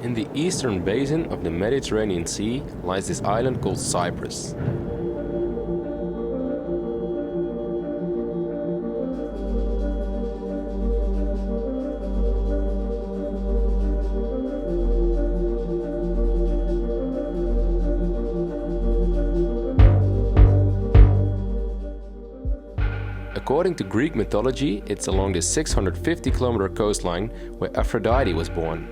In the eastern basin of the Mediterranean Sea lies this island called Cyprus. According to Greek mythology, it's along the 650-kilometer coastline where Aphrodite was born.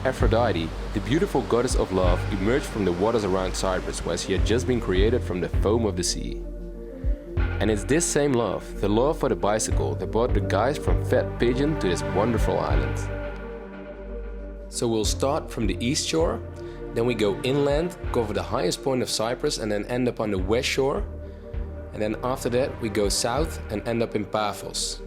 Aphrodite, the beautiful goddess of love, emerged from the waters around Cyprus where she had just been created from the foam of the sea. And it's this same love, the love for the bicycle, that brought the guys from Fat Pigeon to this wonderful island. So we'll start from the east shore, then we go inland, cover the highest point of Cyprus and then end up on the west shore. And then after that we go south and end up in Paphos.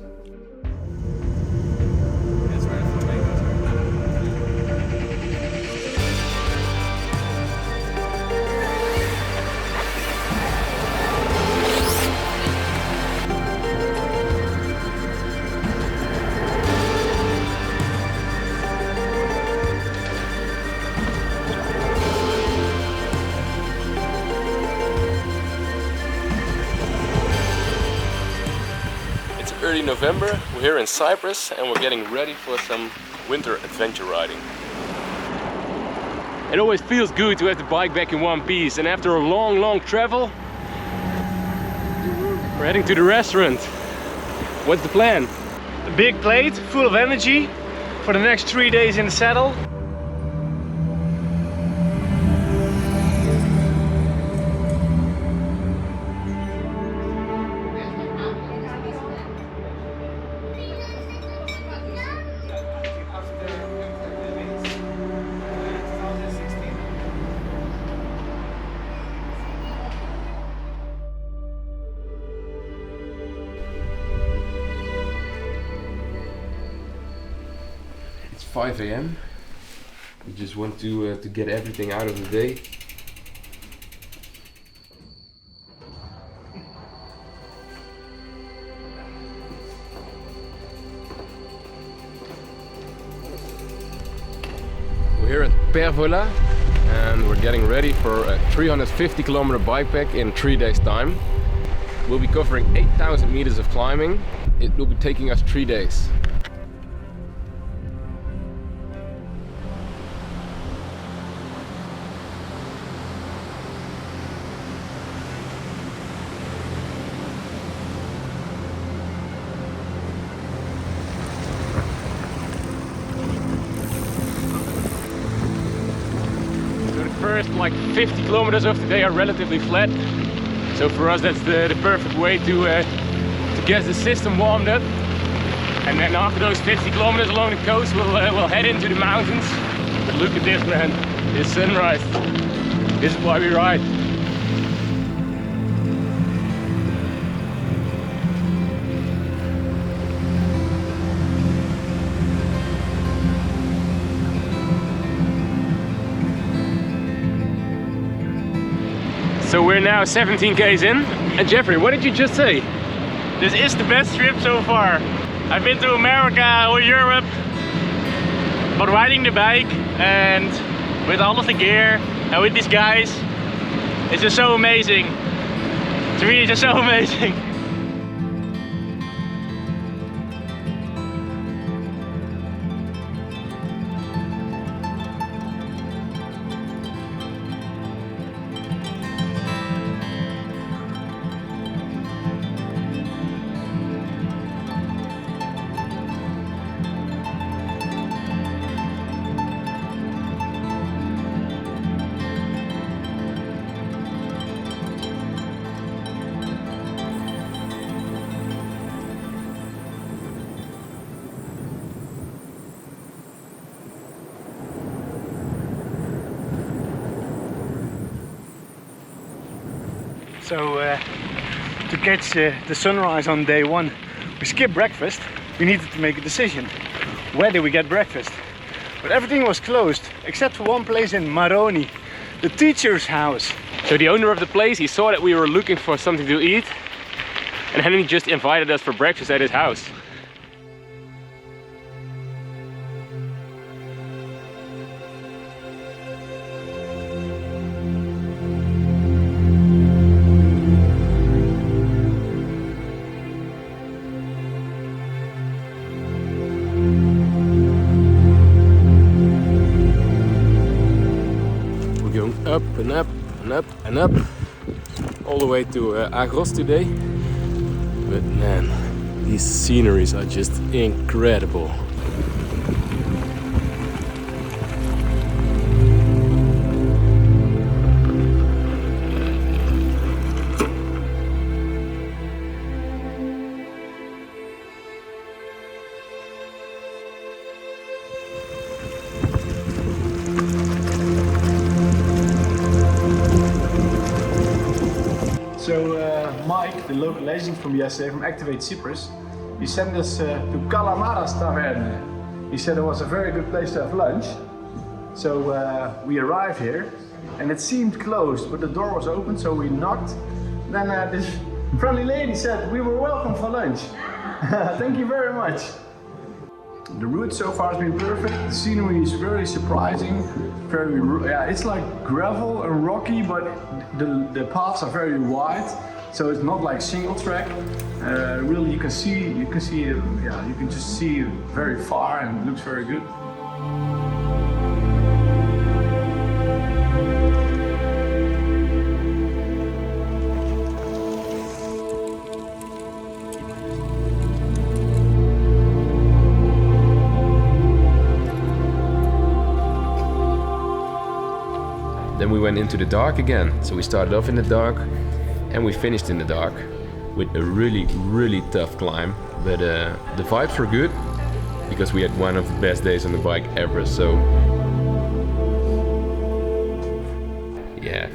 Early November, we're here in Cyprus and we're getting ready for some winter adventure riding. It always feels good to have the bike back in one piece, and after a long travel, we're heading to the restaurant. What's the plan? A big plate full of energy for the next 3 days in the saddle. It's 5 AM. We just want to get everything out of the day. We're here at Pervola and we're getting ready for a 350-kilometer bike pack in 3 days' time. We'll be covering 8,000 meters of climbing. It will be taking us 3 days. First like 50 kilometers of the day are relatively flat, so for us that's the perfect way to get the system warmed up. And then after those 50 kilometers along the coast we'll head into the mountains. But look at this, man, this sunrise, this is why we ride. So we're now 17 k's in. And Jeffrey, what did you just say? This is the best trip so far. I've been to America or Europe, but riding the bike and with all of the gear and with these guys, it's just so amazing. To me, it's just so amazing. So to catch the sunrise on day one, we skipped breakfast. We needed to make a decision. Where did we get breakfast? But everything was closed except for one place in Maroni, the teacher's house. So the owner of the place, he saw that we were looking for something to eat, and then he just invited us for breakfast at his house. and up all the way to Agros today. But man, these sceneries are just incredible. So Mike, the local agent from BSA, from Activate Cyprus, he sent us to Kalamara's Taverne. He said it was a very good place to have lunch. So we arrived here and it seemed closed, but the door was open, so we knocked. Then this friendly lady said we were welcome for lunch. Thank you very much. The route so far has been perfect. The scenery is very surprising. It's like gravel and rocky, but the paths are very wide, so it's not like single track. Really, you can just see very far, and it looks very good. Then we went into the dark again. So we started off in the dark and we finished in the dark with a really tough climb. But the vibes were good because we had one of the best days on the bike ever. So yeah,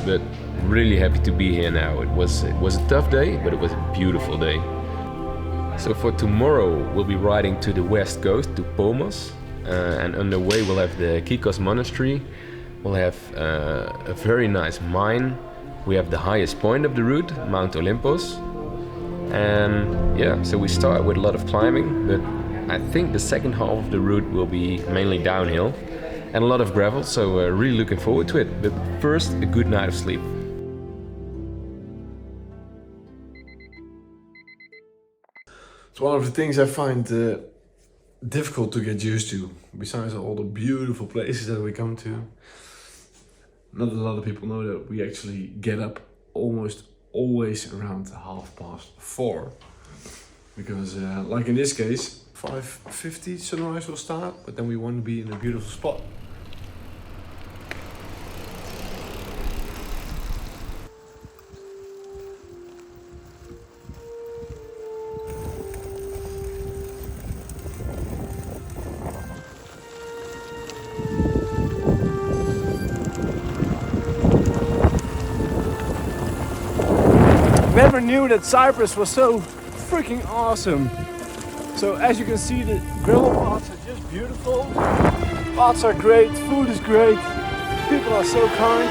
but really happy to be here now. It was a tough day, but it was a beautiful day. So for tomorrow we'll be riding to the west coast to Pomos, and on the way we'll have the Kikos Monastery. We'll have a very nice mine. We have the highest point of the route, Mount Olympus. And yeah, so we start with a lot of climbing, but I think the second half of the route will be mainly downhill and a lot of gravel, so really looking forward to it. But first, a good night of sleep. It's one of the things I find difficult to get used to, besides all the beautiful places that we come to. Not a lot of people know that we actually get up almost always around 4:30, because like in this case, 5:50 sunrise will start, but then we want to be in a beautiful spot. Never knew that Cyprus was so freaking awesome. So as you can see, the gravel paths are just beautiful. Paths are great, food is great, people are so kind.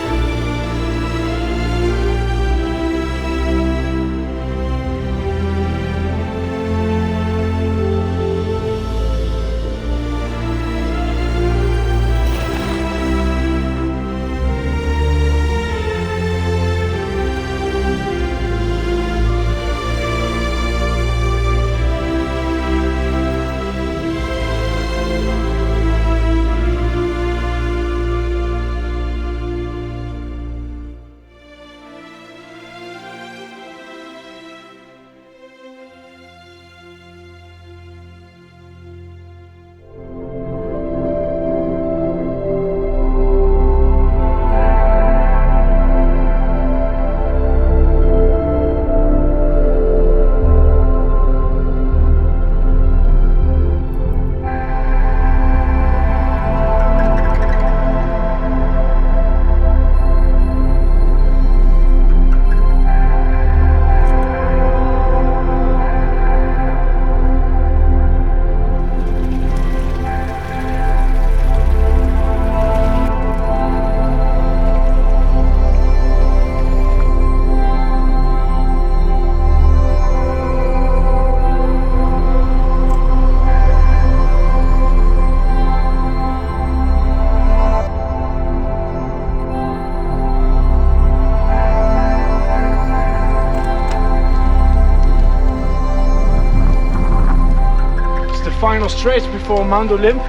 Final stretch before Mount Olymp.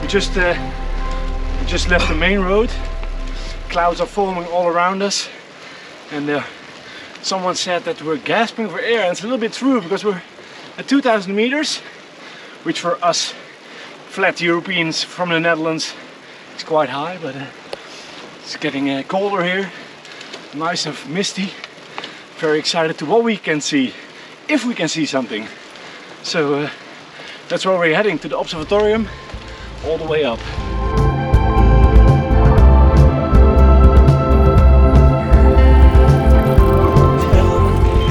We just left the main road. Clouds are forming all around us. And someone said that we're gasping for air, and it's a little bit true because we're at 2,000 meters, which for us flat Europeans from the Netherlands is quite high, but it's getting colder here, nice and misty. Very excited to what we can see, if we can see something. So that's where we're heading, to the observatorium, all the way up.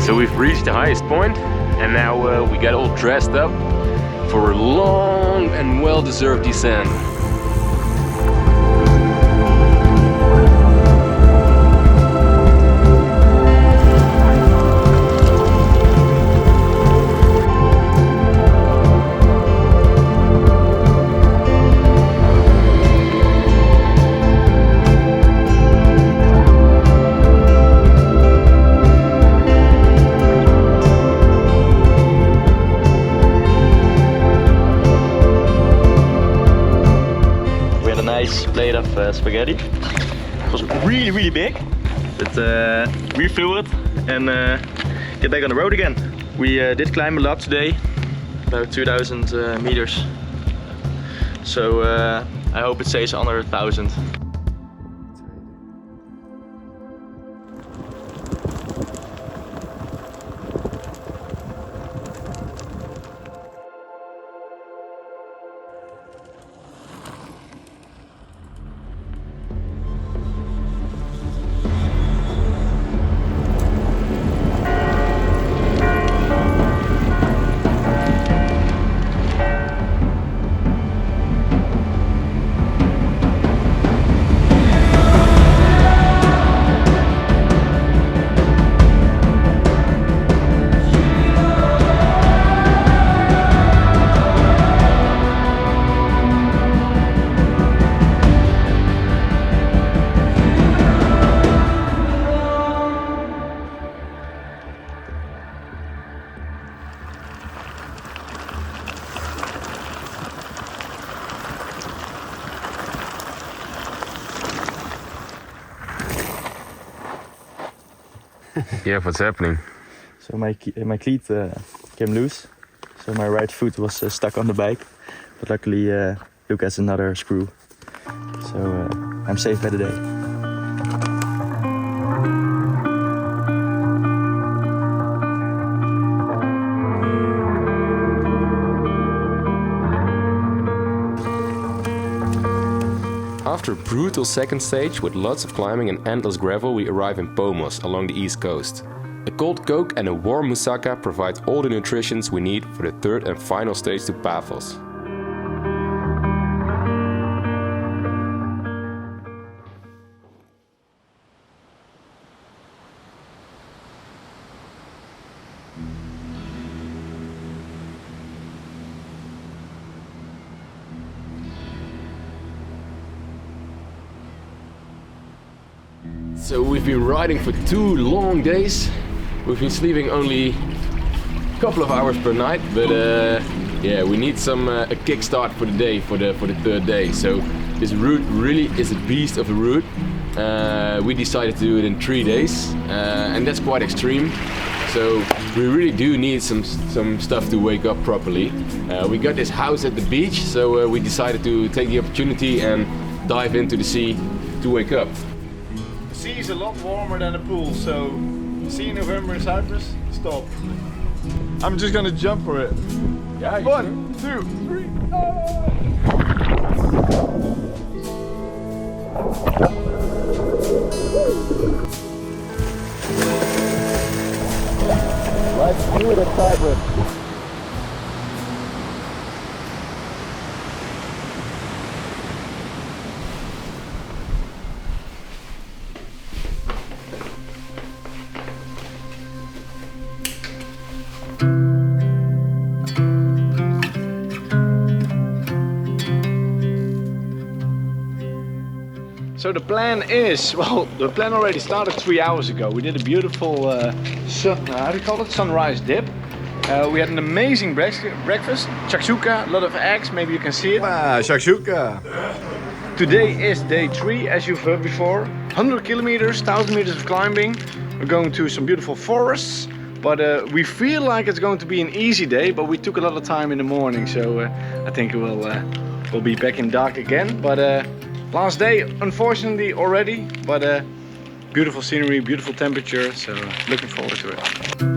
So we've reached the highest point, and now we got all dressed up for a long and well-deserved descent. Plate of spaghetti. It was really big, but we flew it and get back on the road again. We did climb a lot today, about 2,000 meters. So I hope it stays under 1,000. Yeah, what's happening? So my cleat came loose, so my right foot was stuck on the bike, but luckily Luke has another screw, so I'm safe by the day. After a brutal second stage with lots of climbing and endless gravel, we arrive in Pomos along the east coast. A cold Coke and a warm moussaka provide all the nutrition we need for the third and final stage to Paphos. So we've been riding for 2 long days. We've been sleeping only a couple of hours per night, but yeah, we need some a kickstart for the day, for the third day. So this route really is a beast of a route. We decided to do it in 3 days, and that's quite extreme. So we really do need some stuff to wake up properly. We got this house at the beach, so we decided to take the opportunity and dive into the sea to wake up. The sea is a lot warmer than the pool, so see in November in Cyprus, stop. I'm just gonna jump for it. Yeah, 1, 2, 3. Let's do it at Cyprus. So the plan is, well, the plan already started 3 hours ago. We did a beautiful how do you call it? Sunrise dip. We had an amazing breakfast, shakshuka, a lot of eggs, maybe you can see it. Ah, shakshuka. Today is day 3, as you've heard before. 100 kilometers, 1,000 meters of climbing. We're going to some beautiful forests, but we feel like it's going to be an easy day, but we took a lot of time in the morning, so I think we'll be back in dark again. But last day, unfortunately, already, but beautiful scenery, beautiful temperature, so looking forward to it.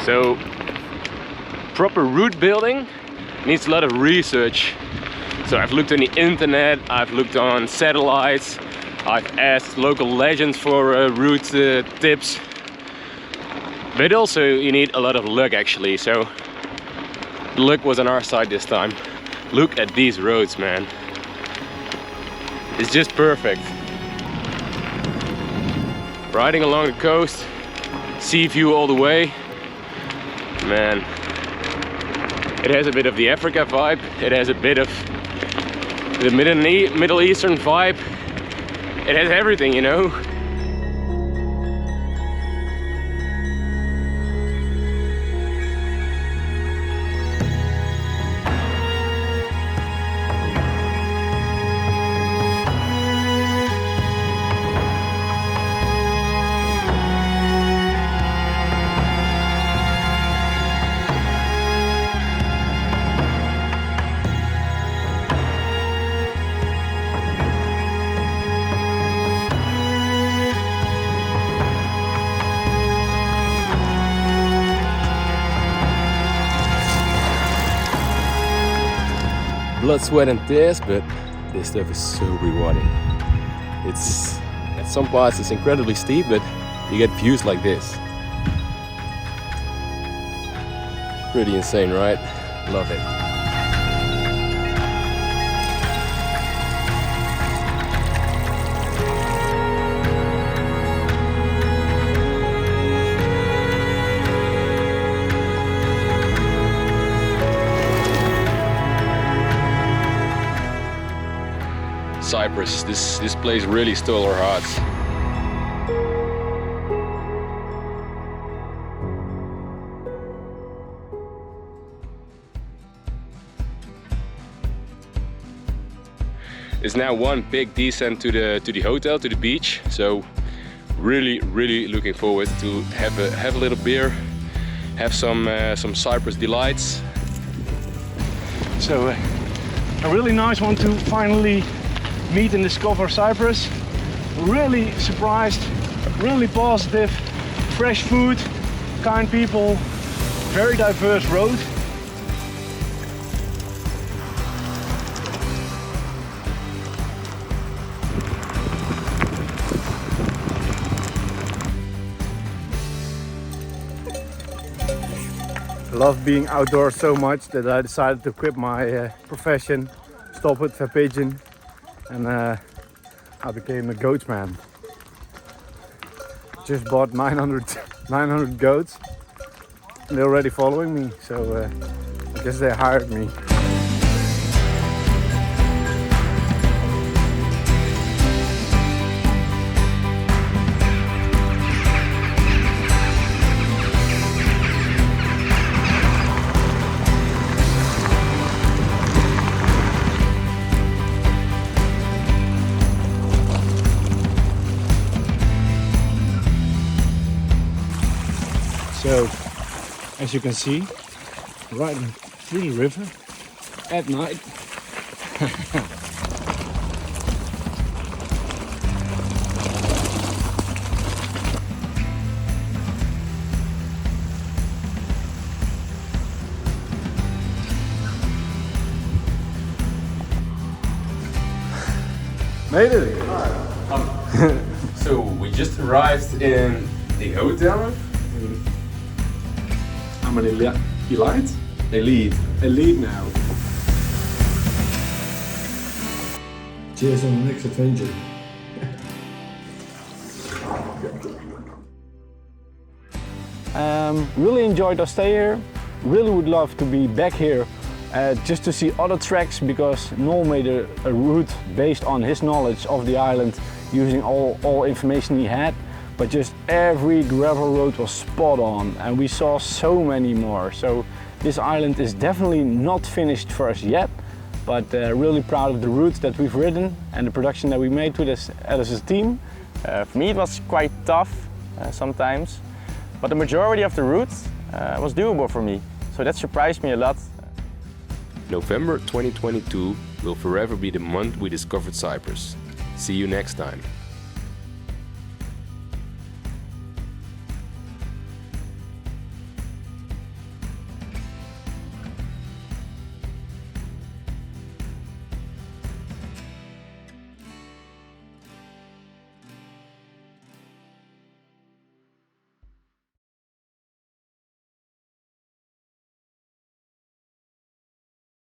So, proper route building needs a lot of research. So I've looked on the internet, I've looked on satellites, I've asked local legends for route tips. But also you need a lot of luck actually, so the luck was on our side this time. Look at these roads, man. It's just perfect. Riding along the coast, sea view all the way. Man, it has a bit of the Africa vibe, it has a bit of the Middle Eastern vibe, it has everything, you know. Blood, sweat and tears, but this stuff is so rewarding. It's at some parts it's incredibly steep, but you get views like this. Pretty insane, right? Love it. Cyprus, this place really stole our hearts. It's now one big descent to the hotel, to the beach. So really looking forward to have a little beer, have some Cyprus delights. So a really nice one to finally meet and discover Cyprus. Really surprised, really positive, fresh food, kind people, very diverse road. I love being outdoors so much that I decided to quit my profession, stop with pigeon, and I became a goats man. Just bought 900 goats, and they're already following me, so I guess they hired me. So, as you can see, riding through the river at night. Made it! So we just arrived in the hotel. I'm an elite? Elite now. Cheers on the next adventure. Really enjoyed our stay here. Really would love to be back here just to see other tracks, because Noel made a route based on his knowledge of the island, using all information he had. But just every gravel road was spot on, and we saw so many more. So this island is definitely not finished for us yet, but really proud of the routes that we've ridden and the production that we made with us as a team. For me it was quite tough sometimes, but the majority of the routes was doable for me. So that surprised me a lot. November 2022 will forever be the month we discovered Cyprus. See you next time.